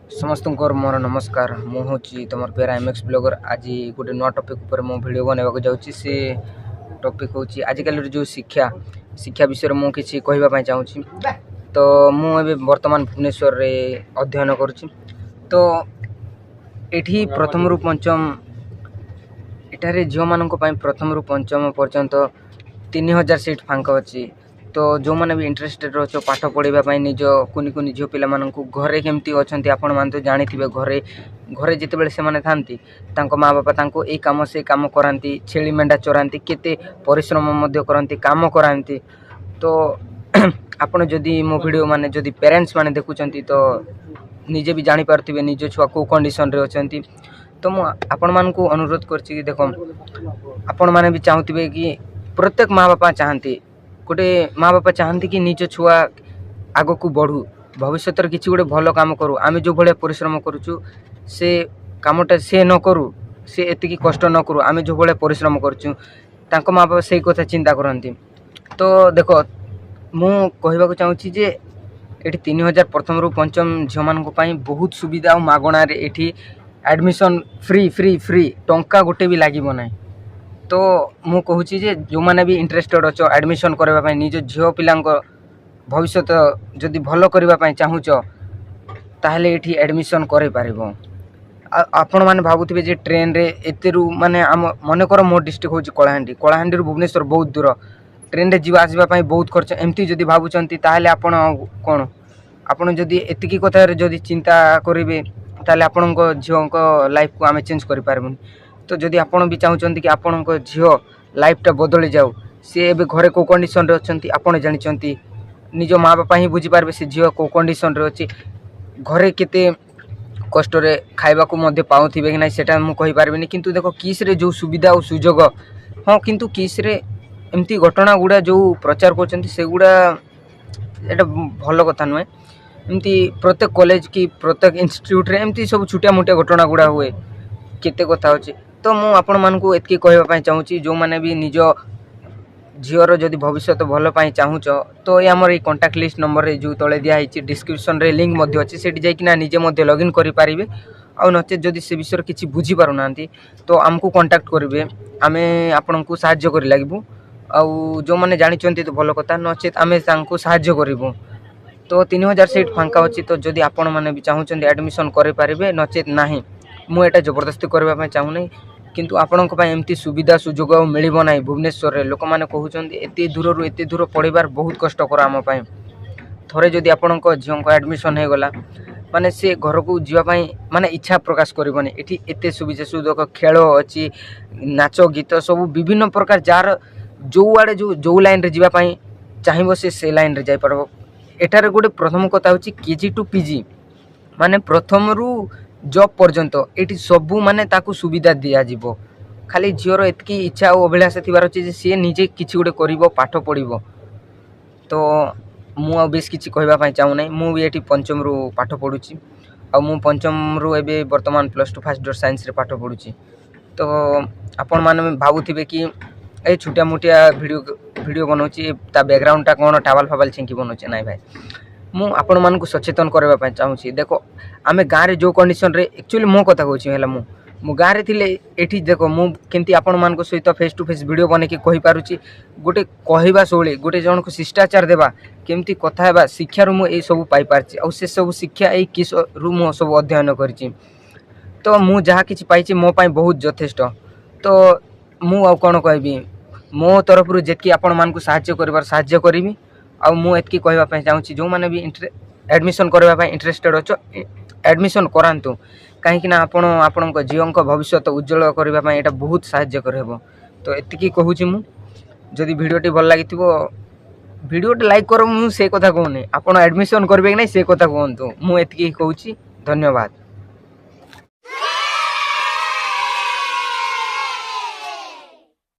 समस्त मोर नमस्कार मु हूँ तुम पेरा एमएक्स ब्लॉगर। आज गोटे नुआ टॉपिक ऊपर मो वीडियो बनवाक जाऊँगी। से टॉपिक हूँ आजिकल जो शिक्षा शिक्षा विषय में किसी कहवाई चाहूँगी। तो मुझे बर्तमान भुवनेश्वर रे अध्ययन करुँची। तो एठी प्रथम रु पंचम एठारे झील मान प्रथम रु पंचम पर्यंत 3000 सीट फांका अच्छी। तो जो मैंने भी इंटरेस्टेड अच्छे पाठ पढ़ाई निज कुनि कुनि झील पिला घरे केमती अच्छा आपण मैंने तो जानी थे घरे घरे जिते से था माँ बापा यही कम से कम कराती छेली मेंढा चराती केते परिश्रम करती काम कराती। तो आपण जदि मो वीडियो माने जदि पेरेंट्स माने देखुंत तो निजे भी जानी पार्थिबे निज छुआ को कंडीशन रे अछंती। तो मु आपण मान को अनुरोध करछि कि देखो आपण माने भी चाहूथिबे कि प्रत्येक माँ बापा चाहती गोटे माँ बापा चाहती कि निज छुआ आग को बढ़ू भविष्य किसी गोटे भल काम करूँ। आम जो भाया परिश्रम करुचु से कामटा से न करूँ से एति कष्ट न करूँ आम जो भाया परिश्रम करुचु तांको माँ बापा से कथा चिंता करती। तो देख मु कहवाक चाहूँगी जे ये 3000 प्रथम रु पंचम झील मान बहुत सुविधा और मागणार ये एडमिशन फ्री फ्री फ्री टंका गोटे भी लगे ना। तो मु कहूँ जे जो मैंने भी इंटरेस्टेड अच्छ एडमिशन करने निज झील पिला भविष्य जदि भल करने चाहूच ताहले ये एडमिशन कर पार। आपण मैंने भावुवे जे ट्रेन रे एतेरू माने आम मनकर मो डिस्ट्रिक्ट हूँ कलाहांडी कलाहांडी भुवनेश्वर बहुत दूर ट्रेन रे जीवा आसवाई बहुत खर्च एमती जदि भावुंट ताहले आपण कौन आपड़ जदि एतिकी कथा जदि चिंता करेंगे ताहले आपण झील लाइफ को आम चेंज कर पारबुनी। तो जदि आपण भी चाहूँगी कि आपण झील लाइफटा बदली जाऊ सी ए घरे को कंडीशन रे अच्छी आपण जानी निज माँ बापा ही बुझीपारे से झील को कंडीशन रे अच्छी घरे केते कष्ट खावा को पाऊे कि ना सेटा मु कहि पारबिनी। किंतु देखो किस रे जो सुविधा और सुजोग हाँ किंतु किस रे एमती घटना गुड़ा जो प्रचार कर से गुड़ा एटा भल कथा नुहे। एमती प्रत्येक कॉलेज की प्रत्येक इंस्टीट्यूट रे एमती सब छोटिया मोटिया घटना गुड़ा हुए केते कथा अच्छे। तो मु आपण मानकु एतकी कहवाई चाहूँगी जो मैंने भी निज झीवर जदि भविष्य भल चाहूच तो ये आमर कंटाक्ट लिस्ट नंबर रे जो तले दिखाई डिस्क्रिप्शन रे लिंक अच्छे से जाइना निजे लॉगिन करें। आ नचे जदि से विषय किसी बुझी पार ना तो आमको कंटाक्ट करेंगे आम आपण को साहाय्य कर लगे। आउ जो मैंने जानी तो भल कथा नचेत आम साहाय्य करूँ। तो 3000 सीट फांका अच्छी। तो जदि आपण मैंने भी चाहूँ एडमिशन करें नचेत ना मुझे जबरदस्ती करने चाहूना। किंतु आपण एमती सुविधा सुजोग मिल ना भुवनेश्वर रे लोक मैंने कहते एत दूर पढ़ार बहुत कष्टकर आम थे जदि आपण झील को एडमिशन हो गला माने से घर को जीवाई माने इच्छा प्रकाश करबनी। एठी एते सुविधा सुजोग खेल अच्छी नाच गीत सब विभिन्न प्रकार जार जो आड़े जो लाइन रे जीवाई चाहिए से लाइन रे जाई पारबो। एठारे गोटे प्रथम कथा होची केजी टू पीजी माने प्रथम रु जॉब पर्यंत ये सबू माने ताकू सुविधा दिया जीवो। खाली झीवर एतकी इच्छा और अभिलाषा थी अच्छे सी निजे किसी गोटे कर पाठ पढ़ो। तो मु बेस किसी कहवाई चाहूना मु भी ये पंचम रु पाठ पढ़ुची आ मु पंचम रु एबे वर्तमान +2 फर्स्ट इयर साइंस रे पाठ पढ़ुची। तो आपण माने भावुथिबे कि ए छोटिया मोटिया वीडियो बनाऊँगी ता बैकग्राउंडटा कौन टावल फावल छिंकी बनाऊे ना भाई मु आपण मानकु सचेतन करबा चाहूँगी। देखो आमे गाँव जो कंडीशन रे एक्चुअली मो कथा कहूँ मु गाँव रे थिले एठी देखो मु केमती आपण मानक सहित फेस टू फेस वीडियो बने के कहि पारुची गोटे कहवा शैली गोटे जन को शिष्टाचार देवा केमती कथा हेबा शिक्षा रु मु ए सब पाई पारची आ से सब शिक्षा ए किस रु मु सब अध्ययन करची। तो मु जहाँ किछि पाइछि मो पाई बहुत यथेष्ट। तो मु आ कोन कहबी मो तरफ रु जेतकी आपण मानकु साहाय्य करबार साहाय्य करबी। आ मु एतकी कहवाई चाहूँगी जो मैंने भी एडमिशन करने इंटरेस्टेड अच्छ एडमिशन करातु कहीं आपण झील भविष्य उज्जवल करने यहाँ बहुत साहाय्य कर। तो एतिकी कहूँ मु जदि वीडियोटी भल लगी वीडियोटी लाइक कर मुझे कथा कहूनी आप एडमिशन करेंगे कि ना से कथा कहतु मुझे कहूँ धन्यवाद।